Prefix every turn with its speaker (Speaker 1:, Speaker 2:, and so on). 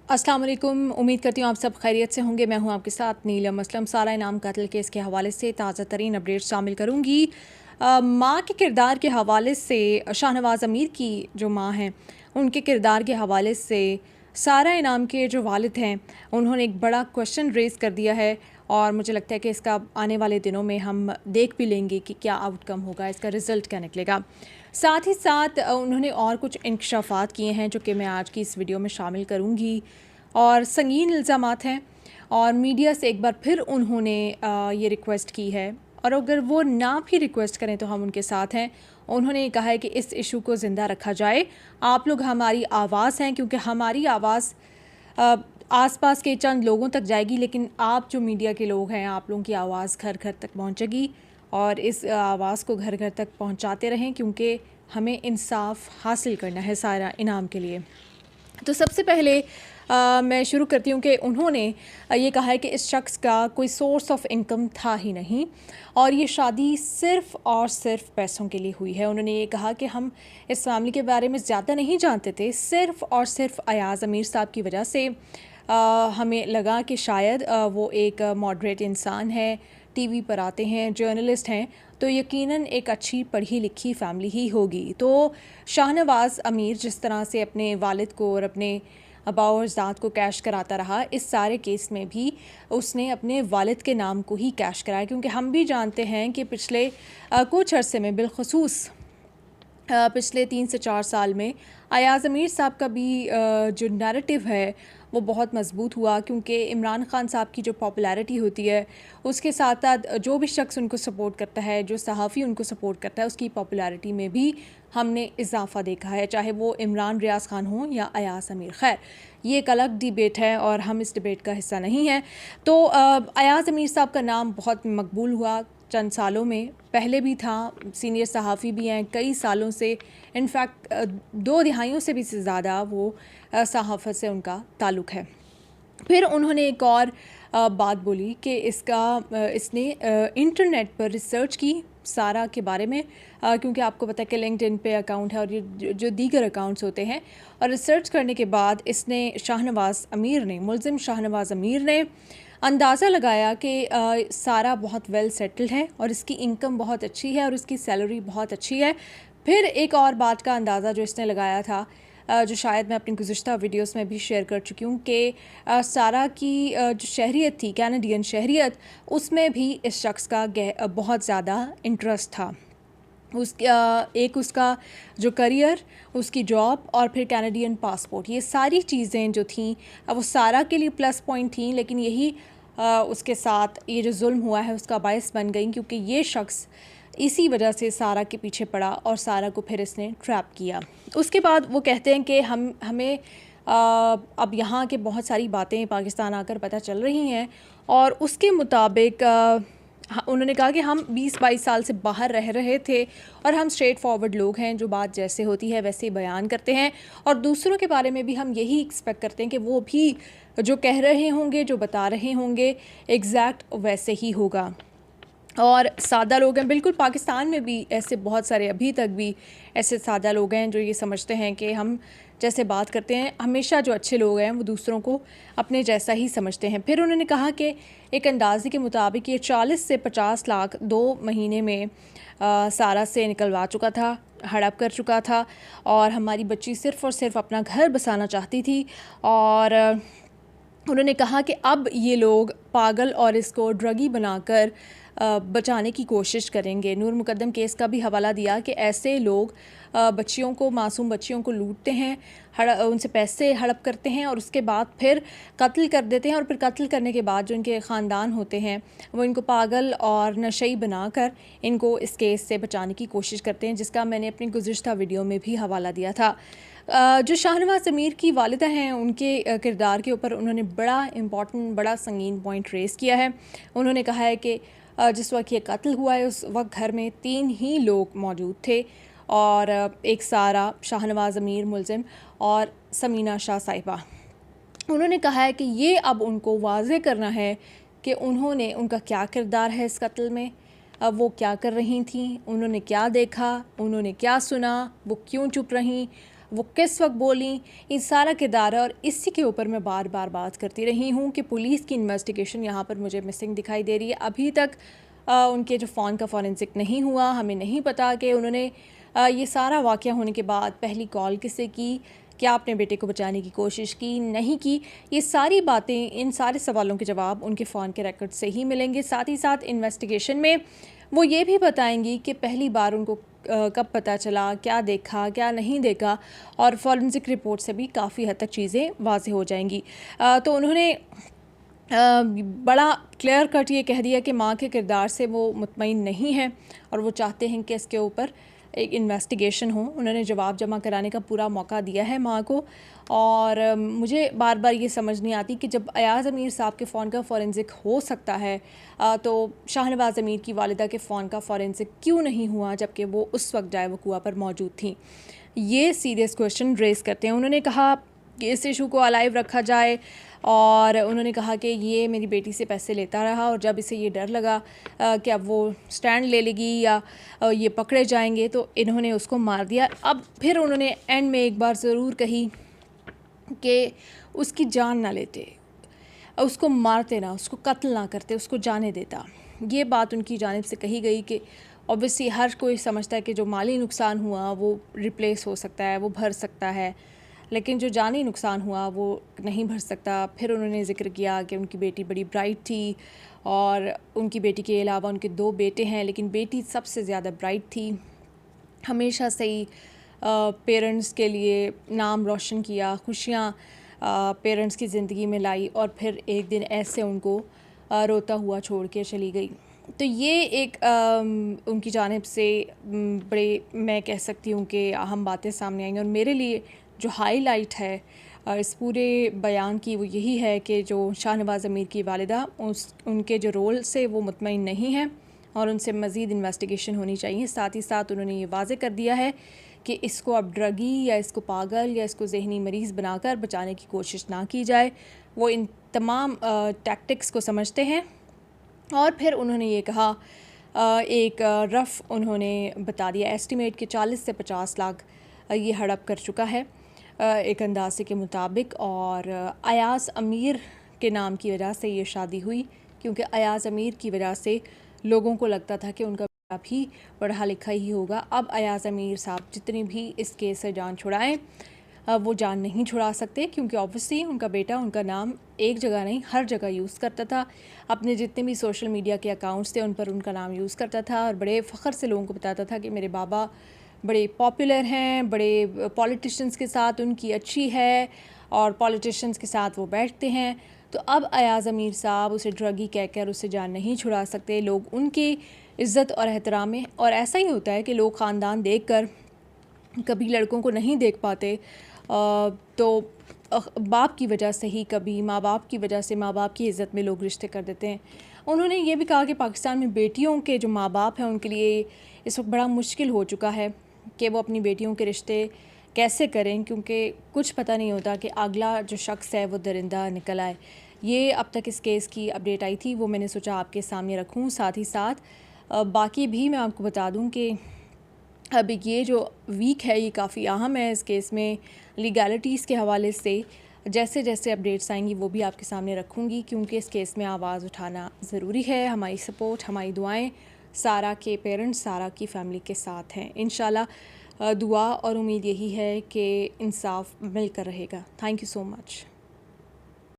Speaker 1: अस्सलाम वालेकुम। उम्मीद करती हूँ आप सब खैरियत से होंगे। मैं हूँ आपके साथ नीलम असलम। सारा इनाम कत्ल केस के हवाले से ताज़ा तरीन अपडेट शामिल करूँगी। माँ के किरदार के हवाले से शाहनवाज़ अमीर की जो माँ हैं उनके किरदार के हवाले से सारा इनाम के जो वालिद हैं उन्होंने एक बड़ा क्वेश्चन रेज़ कर दिया है और मुझे लगता है कि इसका आने वाले दिनों में हम देख भी लेंगे कि क्या आउटकम होगा, इसका रिज़ल्ट क्या निकलेगा। साथ ही साथ उन्होंने और कुछ इंकशाफात किए हैं जो कि मैं आज की इस वीडियो में शामिल करूँगी और संगीन इल्ज़ामात हैं और मीडिया से एक बार फिर उन्होंने ये रिक्वेस्ट की है और अगर वो ना भी रिक्वेस्ट करें तो हम उनके साथ हैं। उन्होंने कहा है कि इस इशू को ज़िंदा रखा जाए, आप लोग हमारी आवाज़ हैं, क्योंकि हमारी आवाज़ आसपास के चंद लोगों तक जाएगी, लेकिन आप जो मीडिया के लोग हैं आप लोगों की आवाज़ घर घर तक पहुंचेगी और इस आवाज़ को घर घर तक पहुंचाते रहें, क्योंकि हमें इंसाफ हासिल करना है सारा इनाम के लिए। तो सबसे पहले मैं शुरू करती हूँ कि उन्होंने ये कहा है कि इस शख्स का कोई सोर्स ऑफ इनकम था ही नहीं और ये शादी सिर्फ़ और सिर्फ पैसों के लिए हुई है। उन्होंने ये कहा कि हम इस फैमिली के बारे में ज़्यादा नहीं जानते थे, सिर्फ़ और सिर्फ अयाज़ अमीर साहब की वजह से हमें लगा कि शायद वो एक मॉडरेट इंसान है, टीवी पर आते हैं, जर्नलिस्ट हैं, तो यकीनन एक अच्छी पढ़ी लिखी फ़ैमिली ही होगी। तो शाहनवाज़ अमीर जिस तरह से अपने वालिद को और अपने अबा और ज़ात को कैश कराता रहा, इस सारे केस में भी उसने अपने वालिद के नाम को ही कैश कराया, क्योंकि हम भी जानते हैं कि पिछले कुछ अरसे में बिलखुसूस पिछले 3 से 4 साल में अयाज़ अमीर साहब का भी जो नैरेटिव है वो बहुत मजबूत हुआ, क्योंकि इमरान ख़ान साहब की जो पॉपुलैरिटी होती है उसके साथ साथ जो भी शख्स उनको सपोर्ट करता है, जो सहाफ़ी उनको सपोर्ट करता है, उसकी पॉपुलैरिटी में भी हमने इजाफ़ा देखा है, चाहे वो इमरान रियाज़ ख़ान हो या अयाज़ अमीर। खैर, ये एक अलग डिबेट है और हम इस डिबेट का हिस्सा नहीं हैं। तो अयाज़ अमीर साहब का नाम बहुत मकबूल हुआ चंद सालों में, पहले भी था, सीनियर सहाफ़ी भी हैं कई सालों से, इनफैक्ट 2 दिहाइयों से भी ज़्यादा वो सहाफ़त से उनका ताल्लुक़ है। फिर उन्होंने एक और बात बोली कि इसने इंटरनेट पर रिसर्च की सारा के बारे में, क्योंकि आपको पता है कि लिंक्डइन पे अकाउंट है और ये जो दीगर अकाउंट्स होते हैं, और रिसर्च करने के बाद इसने मुल्ज़िम शाहनवाज़ अमीर ने अंदाज़ा लगाया कि सारा बहुत वेल सेटल्ड है और इसकी इनकम बहुत अच्छी है और इसकी सैलरी बहुत अच्छी है। फिर एक और बात का अंदाज़ा जो इसने लगाया था, जो शायद मैं अपनी गुज़िश्ता वीडियोस में भी शेयर कर चुकी हूँ, कि सारा की जो शहरियत थी, कैनेडियन शहरियत, उसमें भी इस शख्स का बहुत ज़्यादा इंटरेस्ट था। उसका जो करियर, उसकी जॉब और फिर कैनेडियन पासपोर्ट, ये सारी चीज़ें जो थीं वो सारा के लिए प्लस पॉइंट थीं, लेकिन यही उसके साथ ये जो जुल्म हुआ है उसका बायस बन गई, क्योंकि ये शख्स इसी वजह से सारा के पीछे पड़ा और सारा को फिर इसने ट्रैप किया। उसके बाद वो कहते हैं कि हमें अब यहाँ के बहुत सारी बातें पाकिस्तान आकर पता चल रही हैं और उसके मुताबिक उन्होंने कहा कि हम 20-22 साल से बाहर रह रहे थे और हम स्ट्रेट फॉरवर्ड लोग हैं, जो बात जैसे होती है वैसे ही बयान करते हैं और दूसरों के बारे में भी हम यही एक्सपेक्ट करते हैं कि वो भी जो कह रहे होंगे, जो बता रहे होंगे, एग्जैक्ट वैसे ही होगा। और सादा लोग हैं, बिल्कुल पाकिस्तान में भी ऐसे बहुत सारे, अभी तक भी ऐसे सादा लोग हैं जो ये समझते हैं कि हम जैसे बात करते हैं, हमेशा जो अच्छे लोग हैं वो दूसरों को अपने जैसा ही समझते हैं। फिर उन्होंने कहा कि एक अंदाज़े के मुताबिक ये 40 से 50 लाख 2 महीने में सारा से निकलवा चुका था, हड़प कर चुका था और हमारी बच्ची सिर्फ़ और सिर्फ अपना घर बसाना चाहती थी। और उन्होंने कहा कि अब ये लोग पागल और इसको ड्रगी बनाकर बचाने की कोशिश करेंगे। नूर मुकद्दम केस का भी हवाला दिया कि ऐसे लोग बच्चियों को, मासूम बच्चियों को लूटते हैं, उनसे पैसे हड़प करते हैं और उसके बाद फिर कत्ल कर देते हैं और फिर कत्ल करने के बाद जो इनके ख़ानदान होते हैं वो इनको पागल और नशई बनाकर इनको इस केस से बचाने की कोशिश करते हैं, जिसका मैंने अपनी गुज़िश्ता वीडियो में भी हवाला दिया था। जो शाहनवाज़ अमीर की वालिदा हैं, उनके किरदार के ऊपर उन्होंने बड़ा इम्पॉर्टेंट, बड़ा संगीन पॉइंट रेज़ किया है। उन्होंने कहा है कि जिस वक्त ये कत्ल हुआ है उस वक्त घर में 3 ही लोग मौजूद थे और एक सारा, शाहनवाज़ अमीर मुल्ज़िम और समीना शाह साहिबा। उन्होंने कहा है कि ये अब उनको वाज़ेह करना है कि उनका क्या किरदार है इस कत्ल में, अब वो क्या कर रही थीं, उन्होंने क्या देखा, उन्होंने क्या सुना, वो क्यों चुप रहीं, वो किस वक्त बोली, ये सारा किरदार है। और इसी के ऊपर मैं बार बार बात करती रही हूँ कि पुलिस की इन्वेस्टिगेशन यहाँ पर मुझे मिसिंग दिखाई दे रही है। अभी तक उनके जो फ़ोन का फॉरेंसिक नहीं हुआ, हमें नहीं पता कि उन्होंने ये सारा वाक़या होने के बाद पहली कॉल किसे की, क्या अपने बेटे को बचाने की कोशिश की, नहीं की। ये सारी बातें, इन सारे सवालों के जवाब उनके फ़ोन के रिकॉर्ड से ही मिलेंगे। साथ ही साथ इन्वेस्टिगेशन में वो ये भी बताएंगी कि पहली बार उनको कब पता चला, क्या देखा, क्या नहीं देखा, और फॉरेंसिक रिपोर्ट से भी काफ़ी हद तक चीज़ें वाज़ेह हो जाएंगी। तो उन्होंने बड़ा क्लियर कट ये कह दिया कि माँ के किरदार से वो मुतमईन नहीं हैं और वो चाहते हैं कि इसके ऊपर एक इन्वेस्टिगेशन हो। उन्होंने जवाब जमा कराने का पूरा मौका दिया है माँ को। और मुझे बार बार ये समझ नहीं आती कि जब अयाज़ अमीर साहब के फ़ोन का फॉरेंसिक हो सकता है तो शाहनवाज़ अमीर की वालिदा के फ़ोन का फॉरेंसिक क्यों नहीं हुआ, जबकि वो उस वक्त जाए वकूआ पर मौजूद थी। ये सीरियस क्वेश्चन रेज़ करते हैं। उन्होंने कहा कि इस इशू को अलाइव रखा जाए, और उन्होंने कहा कि ये मेरी बेटी से पैसे लेता रहा और जब इसे ये डर लगा कि अब वो स्टैंड ले लेगी या ये पकड़े जाएंगे, तो इन्होंने उसको मार दिया। अब फिर उन्होंने एंड में एक बार ज़रूर कही कि उसकी जान ना लेते, उसको मारते ना, उसको कत्ल ना करते, उसको जाने देता। ये बात उनकी जानिब से कही गई कि ऑब्वियसली हर कोई समझता है कि जो माली नुकसान हुआ वो रिप्लेस हो सकता है, वो भर सकता है, लेकिन जो जानी नुकसान हुआ वो नहीं भर सकता। फिर उन्होंने ज़िक्र किया कि उनकी बेटी बड़ी ब्राइट थी और उनकी बेटी के अलावा उनके 2 बेटे हैं, लेकिन बेटी सबसे ज़्यादा ब्राइट थी। हमेशा से ही पेरेंट्स के लिए नाम रोशन किया, खुशियाँ पेरेंट्स की ज़िंदगी में लाई, और फिर एक दिन ऐसे उनको रोता हुआ छोड़ के चली गई। तो ये एक उनकी जानिब से बड़े, मैं कह सकती हूँ कि अहम बातें सामने आई। और मेरे लिए जो हाईलाइट है इस पूरे बयान की वो यही है कि जो शाहनवाज़ अमीर की वालिदा उनके जो रोल से वो मुतमईन नहीं है और उनसे मज़ीद इन्वेस्टिगेशन होनी चाहिए। साथ ही साथ उन्होंने ये वाज़े कर दिया है कि इसको अब ड्रगी या इसको पागल या इसको जहनी मरीज़ बनाकर बचाने की कोशिश ना की जाए। वो इन तमाम टैक्टिक्स को समझते हैं। और फिर उन्होंने ये कहा, एक रफ़ उन्होंने बता दिया एस्टिमेट कि 40 से 50 लाख ये हड़प कर चुका है एक अंदाज़े के मुताबिक। और अयाज़ अमीर के नाम की वजह से ये शादी हुई, क्योंकि अयाज़ अमीर की वजह से लोगों को लगता था कि उनका बेटा भी पढ़ा लिखा ही होगा। अब अयाज़ अमीर साहब जितनी भी इस केस से जान छुड़ाएं, वो जान नहीं छुड़ा सकते, क्योंकि ऑब्वियसली उनका बेटा उनका नाम एक जगह नहीं हर जगह यूज़ करता था। अपने जितने भी सोशल मीडिया के अकाउंट्स थे उन पर उनका नाम यूज़ करता था और बड़े फ़ख्र से लोगों को बताता था कि मेरे बाबा बड़े पॉपुलर हैं, बड़े पॉलिटिशियंस के साथ उनकी अच्छी है और पॉलिटिशियंस के साथ वो बैठते हैं। तो अब अयाज़ अमीर साहब उसे ड्रगी कहकर उससे जान नहीं छुड़ा सकते। लोग उनकी इज़्ज़त और एहतराम में, और ऐसा ही होता है कि लोग ख़ानदान देखकर कभी लड़कों को नहीं देख पाते, तो बाप की वजह से ही, कभी माँ बाप की वजह से, माँ बाप की इज़्ज़त में लोग रिश्ते कर देते हैं। उन्होंने ये भी कहा कि पाकिस्तान में बेटियों के जो माँ बाप हैं उनके लिए इस वक्त बड़ा मुश्किल हो चुका है कि वो अपनी बेटियों के रिश्ते कैसे करें, क्योंकि कुछ पता नहीं होता कि अगला जो शख्स है वो दरिंदा निकल आए। ये अब तक इस केस की अपडेट आई थी, वो मैंने सोचा आपके सामने रखूं। साथ ही साथ बाकी भी मैं आपको बता दूं कि अब ये जो वीक है ये काफ़ी अहम है इस केस में, लीगैलिटीज़ के हवाले से जैसे जैसे अपडेट्स आएंगी वो भी आपके सामने रखूँगी, क्योंकि इस केस में आवाज़ उठाना ज़रूरी है। हमारी सपोर्ट, हमारी दुआएं सारा के पेरेंट्स, सारा की फ़ैमिली के साथ हैं। इंशाल्लाह दुआ और उम्मीद यही है कि इंसाफ मिलकर रहेगा। Thank you so much.